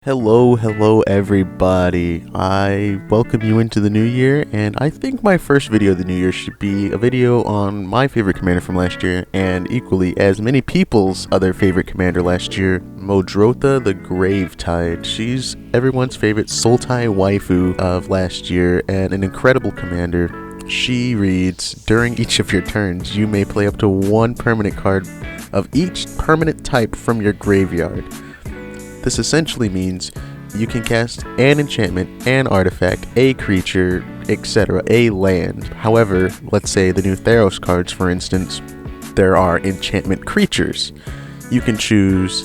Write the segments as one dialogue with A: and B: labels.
A: Hello everybody. I welcome you into the new year, and I think my first video of the new year should be a video on my favorite commander from last year, and equally as many people's other favorite commander last year, Muldrotha the Gravetide. She's everyone's favorite Sultai waifu of last year, and an incredible commander. She reads, during each of your turns, you may play up to one permanent card of each permanent type from your graveyard. This essentially means you can cast an enchantment, an artifact, a creature, etc., a land. However, let's say the new Theros cards, for instance, there are enchantment creatures. You can choose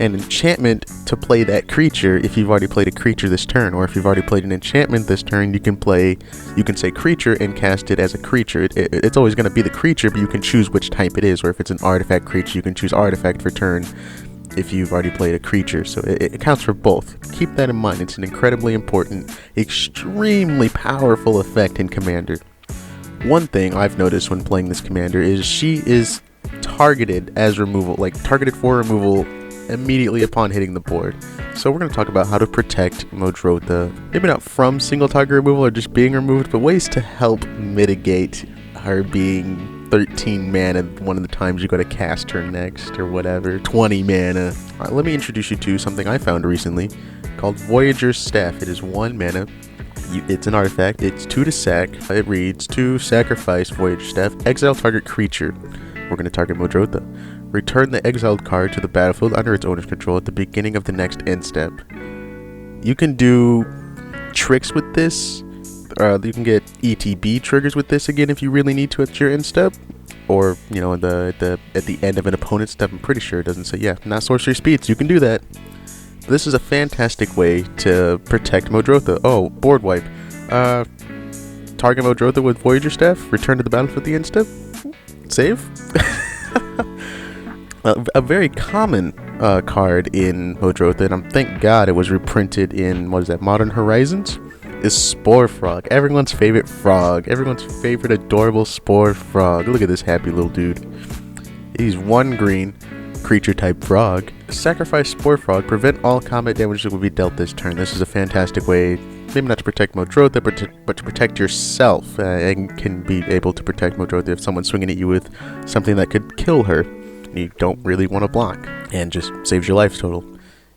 A: an enchantment to play that creature if you've already played a creature this turn, or if you've already played an enchantment this turn, you can say creature and cast it as a creature. It's always going to be the creature, but you can choose which type it is, or if it's an artifact creature, you can choose artifact for turn if you've already played a creature, so it counts for both. Keep that in mind. It's an incredibly important, extremely powerful effect in Commander. One thing I've noticed when playing this commander is she is targeted as removal, targeted for removal immediately upon hitting the board. So we're going to talk about how to protect Muldrotha, maybe not from single target removal or just being removed, but ways to help mitigate her being 13 mana one of the times you gotta cast her next, or whatever, 20 mana. Alright, let me introduce you to something I found recently called Voyager's Staff. It is 1 mana. It's an artifact. It's 2 to sack. It reads, to sacrifice Voyager's Staff, exile target creature. We're going to target Muldrotha. Return the exiled card to the battlefield under its owner's control at the beginning of the next end step. You can do tricks with this. You can get ETB triggers with this again if you really need to at your end step, or at the end of an opponent's step. I'm pretty sure it doesn't say, not sorcery speeds. You can do that. This is a fantastic way to protect Muldrotha. Oh, board wipe. Target Muldrotha with Voyager Staff. Return to the battlefield at the end step. Save. A very common card in Muldrotha, and thank God it was reprinted in Modern Horizons, is Spore Frog. Everyone's favorite frog. Everyone's favorite adorable Spore Frog. Look at this happy little dude. He's 1 green creature type frog. Sacrifice Spore Frog. Prevent all combat damage that will be dealt this turn. This is a fantastic way, maybe not to protect Muldrotha, but to protect yourself, and can be able to protect Muldrotha if someone's swinging at you with something that could kill her. You don't really want to block, and just saves your life total.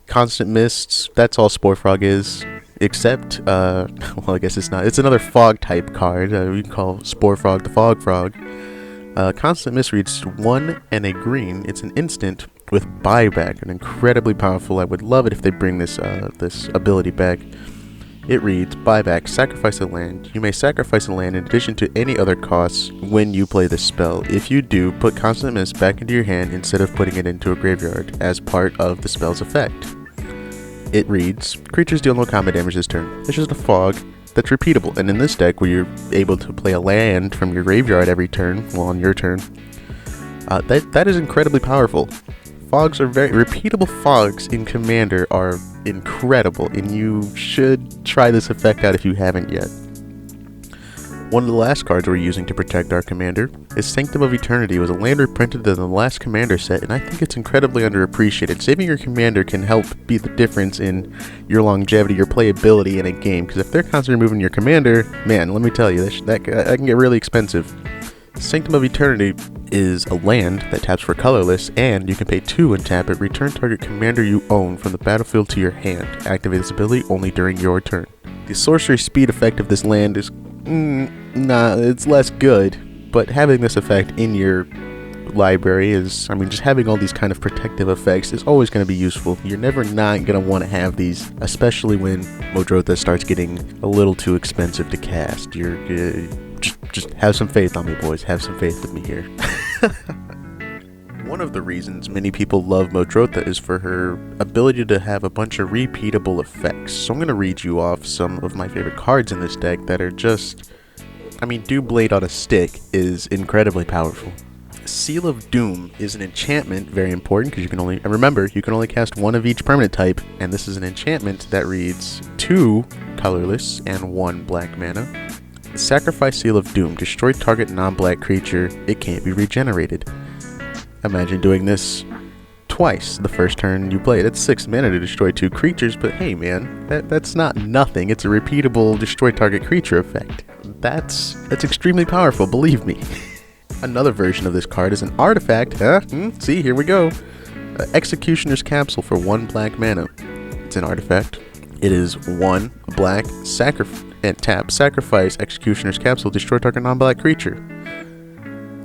A: Constant Mists. That's all Spore Frog is. Except, well, I guess it's not. It's another fog type card. We can call Spore Frog the Fog Frog. Constant Mist reads 1 and a green. It's an instant with buyback, and incredibly powerful. I would love it if they bring this ability back. It reads, buyback, sacrifice a land. You may sacrifice a land in addition to any other costs when you play this spell. If you do, put Constant Mist back into your hand instead of putting it into a graveyard as part of the spell's effect. It reads, creatures deal no combat damage this turn. It's just a fog that's repeatable, and in this deck where you're able to play a land from your graveyard every turn, well, on your turn, that is incredibly powerful. Fogs are repeatable fogs in Commander are incredible, and you should try this effect out if you haven't yet. One of the last cards we're using to protect our commander is Sanctum of Eternity. It was a land reprinted in the last commander set, and I think it's incredibly underappreciated. Saving your commander can help be the difference in your longevity, your playability in a game, because if they're constantly removing your commander, man, let me tell you, that can get really expensive. Sanctum of Eternity is a land that taps for colorless, and you can pay 2 and tap it. Return target commander you own from the battlefield to your hand. Activate this ability only during your turn. The sorcery speed effect of this land is it's less good, but having this effect in your library is, just having all these kind of protective effects is always going to be useful. You're never not going to want to have these, especially when Muldrotha starts getting a little too expensive to cast. Just have some faith on me, boys. Have some faith with me here. One of the reasons many people love Muldrotha is for her ability to have a bunch of repeatable effects. So I'm going to read you off some of my favorite cards in this deck that are just, Dew Blade on a Stick is incredibly powerful. Seal of Doom is an enchantment, very important, because you can only cast 1 of each permanent type, and this is an enchantment that reads 2 colorless and 1 black mana. Sacrifice Seal of Doom. Destroy target non-black creature. It can't be regenerated. Imagine doing this twice the first turn you play. That's 6 mana to destroy 2 creatures, but hey man, that's not nothing. It's a repeatable destroy target creature effect. That's extremely powerful, believe me. Another version of this card is an artifact. See, here we go. Executioner's Capsule for 1 black mana. It's an artifact. It is 1 black, sacrifice Executioner's Capsule, destroy target non-black creature.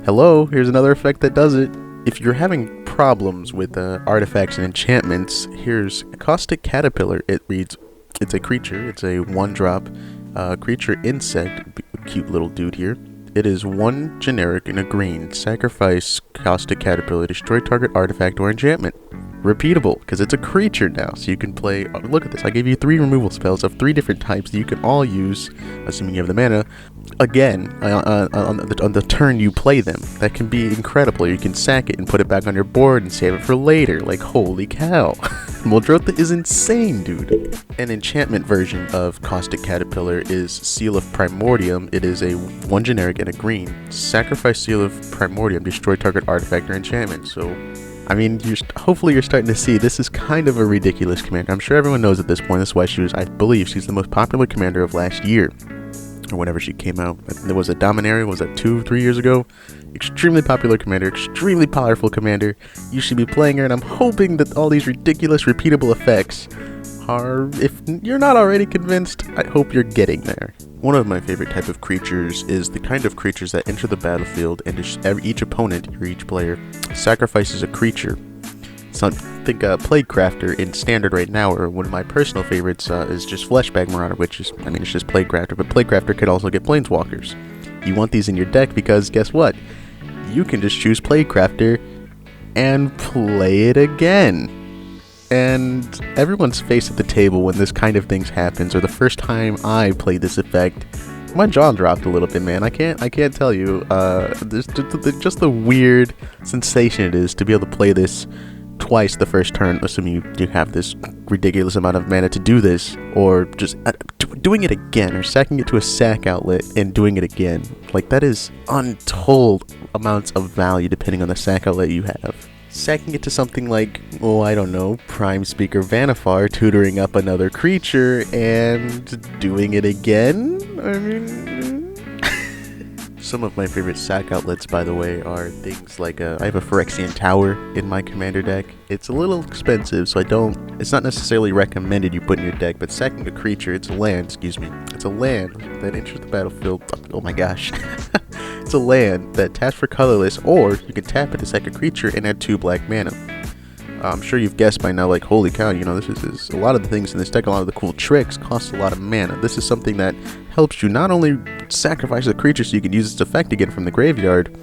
A: Hello, here's another effect that does it. If you're having problems with artifacts and enchantments, here's Caustic Caterpillar. It reads, it's a creature, it's a 1-drop creature insect, cute little dude here. It is 1 generic and a green. Sacrifice Caustic Caterpillar, destroy target artifact or enchantment. Repeatable, because it's a creature now, so you can play, look at this, I gave you 3 removal spells of 3 different types that you can all use, assuming you have the mana, again, on the turn you play them. That can be incredible. You can sack it and put it back on your board and save it for later, like holy cow. Muldrotha is insane, dude. An enchantment version of Caustic Caterpillar is Seal of Primordium. It is a 1 generic and a green. Sacrifice Seal of Primordium, destroy target artifact or enchantment. So I mean, hopefully you're starting to see this is kind of a ridiculous commander. I'm sure everyone knows at this point. That's why I believe she's the most popular commander of last year, or whenever she came out. There was a Dominaria, was that 2-3 years ago? Extremely popular commander, extremely powerful commander. You should be playing her, and I'm hoping that all these ridiculous repeatable effects are, if you're not already convinced, I hope you're getting there. One of my favorite type of creatures is the kind of creatures that enter the battlefield and each opponent or each player sacrifices a creature. So I think Plague Crafter in Standard right now, or one of my personal favorites, is just Fleshbag Marauder, which is, I mean, it's just Plague Crafter, but Plague Crafter could also get Planeswalkers. You want these in your deck because guess what? You can just choose Plague Crafter and play it again. And everyone's face at the table when this kind of things happens, or the first time I played this effect, my jaw dropped a little bit, man. I can't tell you, just the weird sensation it is to be able to play this twice the first turn, assuming you have this ridiculous amount of mana to do this, or just doing it again, or sacking it to a sack outlet and doing it again. Like, that is untold amounts of value depending on the sack outlet you have. Sacking it to something like, oh, I don't know, Prime Speaker Vanifar, tutoring up another creature, and doing it again? I mean... Some of my favorite sack outlets, by the way, are things like, I have a Phyrexian Tower in my commander deck. It's a little expensive, so it's not necessarily recommended you put in your deck, but sacking a creature, it's a land that enters the battlefield, oh my gosh. It's a land that taps for colorless, or you can tap it to sack a creature and add 2 black mana. I'm sure you've guessed by now, like, holy cow, you know, this is a lot of the things in this deck, a lot of the cool tricks cost a lot of mana. This is something that helps you not only sacrifice the creature so you can use its effect again from the graveyard,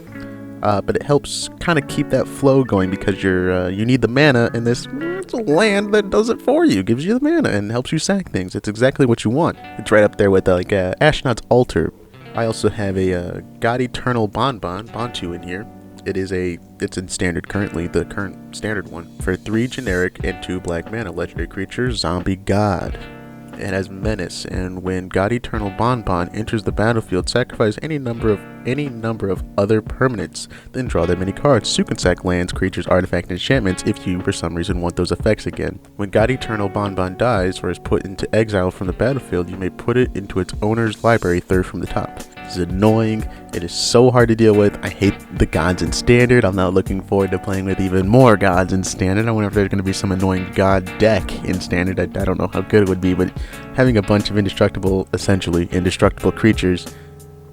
A: but it helps kind of keep that flow going because you need the mana, and it's a land that does it for you, gives you the mana and helps you sack things. It's exactly what you want. It's right up there with like Ashnod's Altar. I also have a God Eternal Bontu in here. It's in Standard currently, the current Standard one, for 3 generic and 2 black mana, legendary creature, Zombie God. It has Menace, and when God Eternal Bonbon enters the battlefield, sacrifice any number of other permanents, then draw that many cards. You can sack lands, creatures, artifacts, and enchantments if you, for some reason, want those effects again. When God Eternal Bonbon dies or is put into exile from the battlefield, you may put it into its owner's library, 3rd from the top. This is annoying. It is so hard to deal with. I hate the gods in Standard. I'm not looking forward to playing with even more gods in Standard. I wonder if there's going to be some annoying god deck in Standard. I don't know how good it would be, but having a bunch of essentially indestructible creatures,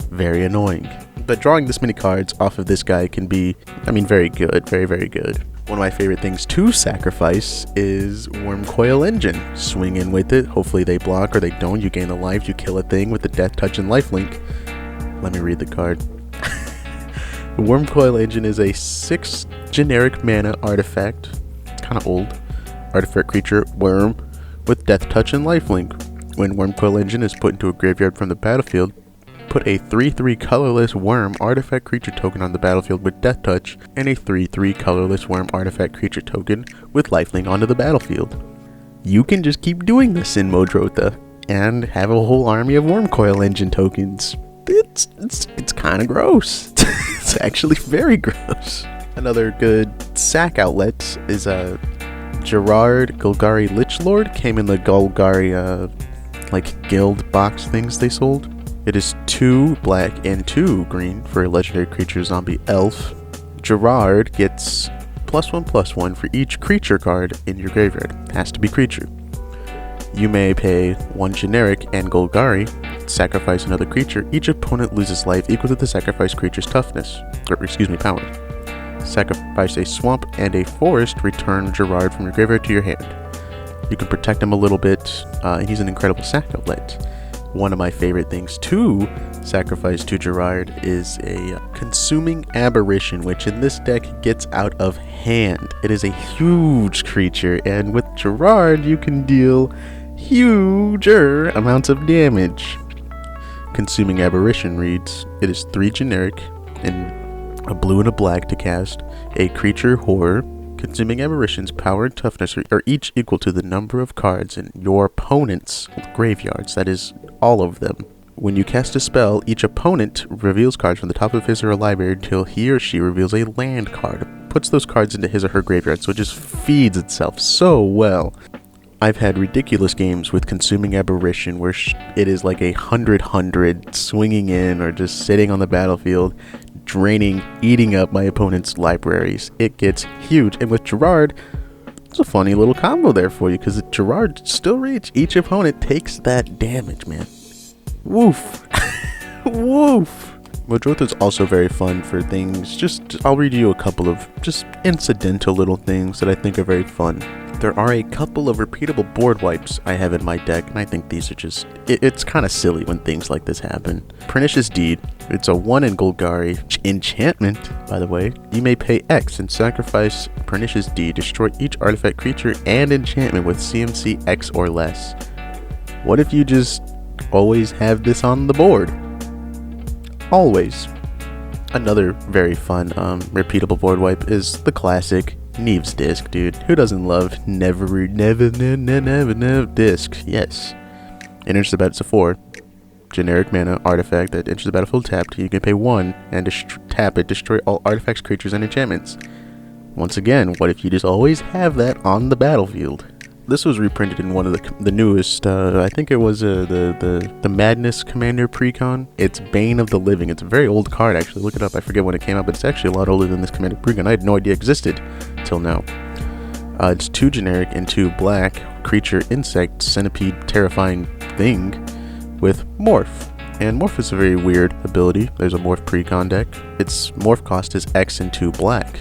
A: very annoying. But drawing this many cards off of this guy can be, I mean, very good. Very, very good. One of my favorite things to sacrifice is Wormcoil Engine. Swing in with it. Hopefully they block or they don't. You gain a life. You kill a thing with the Death Touch and Lifelink. Let me read the card. Wormcoil Engine is a 6 generic mana artifact. Kind of old. Artifact creature, worm, with Death Touch and Lifelink. When Wormcoil Engine is put into a graveyard from the battlefield, put a 3/3 colorless worm artifact creature token on the battlefield with Death Touch, and a 3/3 colorless worm artifact creature token with Lifelink onto the battlefield. You can just keep doing this in Muldrotha and have a whole army of Wormcoil Engine tokens. It's kind of gross. It's actually very gross. Another good sack outlet is a Gerard Golgari Lichlord. Came in the Golgari like guild box things they sold. It is 2 black and 2 green for a legendary creature zombie elf. Gerard gets +1/+1 for each creature card in your graveyard. Has to be creature. You may pay 1 generic and Golgari, sacrifice another creature. Each opponent loses life equal to the sacrificed creature's toughness, or excuse me, power. Sacrifice a swamp and a forest, return Gerard from your graveyard to your hand. You can protect him a little bit, and he's an incredible sack outlet. One of my favorite things to sacrifice to Gerard is a Consuming Aberration, which in this deck gets out of hand. It is a huge creature, and with Gerard you can deal huger amounts of damage. Consuming Aberration reads, it is 3 generic and a blue and a black to cast a creature horror. Consuming Aberration's power and toughness are each equal to the number of cards in your opponent's graveyards. That is, all of them. When you cast a spell, each opponent reveals cards from the top of his or her library until he or she reveals a land card. Puts those cards into his or her graveyard, so it just feeds itself so well. I've had ridiculous games with Consuming Aberration where it is like a 100 swinging in or just sitting on the battlefield, draining, eating up my opponent's libraries. It gets huge. And with Gerard, it's a funny little combo there for you, because Gerard still reach. Each opponent takes that damage, man. Woof. Woof. Muldrotha is also very fun for things. I'll read you a couple of just incidental little things that I think are very fun. There are a couple of repeatable board wipes I have in my deck, and I think these are just, it's kind of silly when things like this happen. Pernicious Deed, it's a 1 in Golgari enchantment, by the way. You may pay X and sacrifice Pernicious Deed, destroy each artifact, creature, and enchantment with CMC X or less. What if you just always have this on the board? Always. Another very fun repeatable board wipe is the classic Neve's Disc, dude. Who doesn't love never disc? Yes. Enters the battlefield. It's a 4 generic mana artifact that enters the battlefield tapped. You can pay 1 and tap it, destroy all artifacts, creatures, and enchantments. Once again, what if you just always have that on the battlefield? This was reprinted in one of the newest, I think it was the Madness Commander Precon. It's Bane of the Living. It's a very old card, actually. Look it up. I forget when it came out, but it's actually a lot older than this Commander Precon. I had no idea it existed till now. It's 2 generic and 2 black. Creature, insect, centipede, terrifying thing with Morph. And Morph is a very weird ability. There's a Morph Precon deck. Its Morph cost is X and 2 black.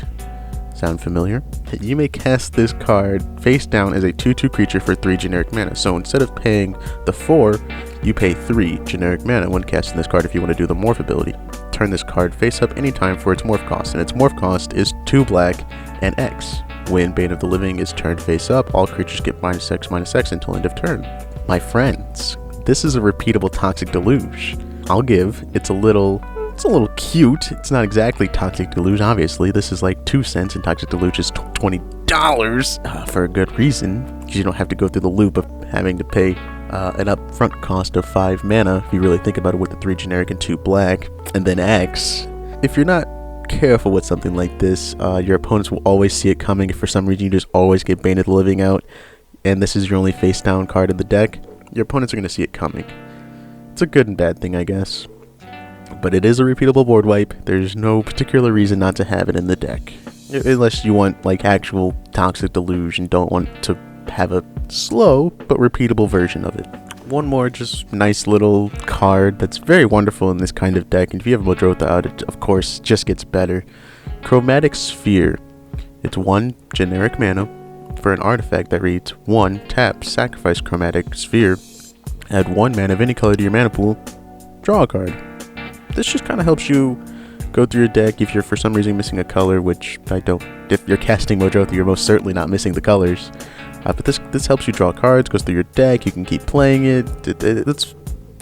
A: Sound familiar? You may cast this card face down as a 2/2 creature for 3 generic mana. So instead of paying the 4, you pay 3 generic mana when casting this card if you want to do the Morph ability. Turn this card face up anytime for its Morph cost, and its Morph cost is 2 black and X. When Bane of the Living is turned face up, all creatures get -X/-X until end of turn. My friends, this is a repeatable Toxic Deluge. I'll give. It's a little cute. It's not exactly Toxic Deluge, obviously. This is like 2 cents, and Toxic Deluge is $20 for a good reason, because you don't have to go through the loop of having to pay an upfront cost of 5 mana, if you really think about it, with the 3 generic and 2 black, and then X. If you're not careful with something like this, your opponents will always see it coming. If for some reason you just always get Bane of the Living out, and this is your only face down card in the deck, your opponents are going to see it coming. It's a good and bad thing, I guess. But it is a repeatable board wipe. There's no particular reason not to have it in the deck. Unless you want like actual Toxic Deluge and don't want to have a slow but repeatable version of it. One more just nice little card that's very wonderful in this kind of deck. And if you have Muldrotha out, it of course just gets better. Chromatic Sphere. It's 1 generic mana for an artifact that reads 1 tap, sacrifice Chromatic Sphere, add 1 mana of any color to your mana pool, draw a card. This just kind of helps you go through your deck if you're for some reason missing a color, which I don't. If you're casting Muldrotha, you're most certainly not missing the colors. But this helps you draw cards, goes through your deck, you can keep playing it. It's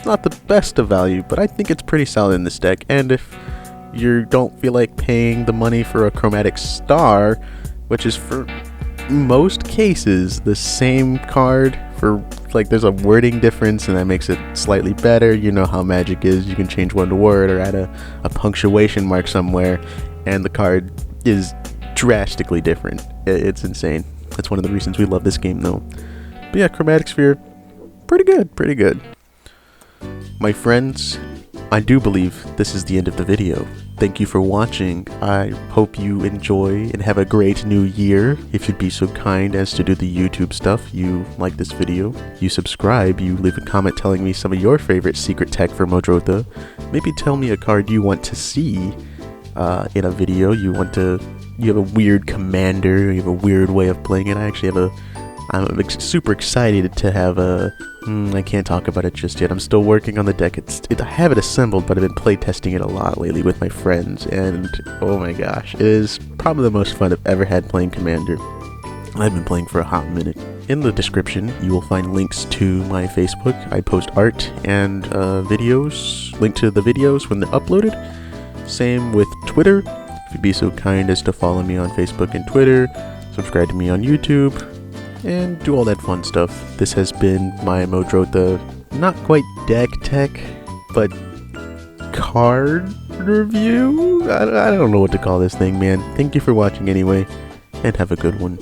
A: not the best of value, but I think it's pretty solid in this deck. And if you don't feel like paying the money for a Chromatic Star, which is for most cases the same card, for like there's a wording difference and that makes it slightly better. You know how Magic is, you can change one word or add a punctuation mark somewhere and the card is drastically different. It's insane. That's one of the reasons we love this game, though. But yeah, Chromatic Sphere, pretty good. My friends, I do believe this is the end of the video. Thank you for watching. I hope you enjoy and have a great new year. If you'd be so kind as to do the YouTube stuff, you like this video, you subscribe, you leave a comment telling me some of your favorite secret tech for Muldrotha. Maybe tell me a card you want to see in a video. You have a weird commander, you have a weird way of playing it. I'm super excited to have I can't talk about it just yet. I'm still working on the deck. I have it assembled, but I've been playtesting it a lot lately with my friends, and oh my gosh, it is probably the most fun I've ever had playing Commander. I've been playing for a hot minute. In the description, you will find links to my Facebook. I post art and videos, link to the videos when they're uploaded. Same with Twitter. If you'd be so kind as to follow me on Facebook and Twitter, subscribe to me on YouTube, and do all that fun stuff. This has been my Muldrotha, not quite deck tech, but card review? I don't know what to call this thing, man. Thank you for watching anyway, and have a good one.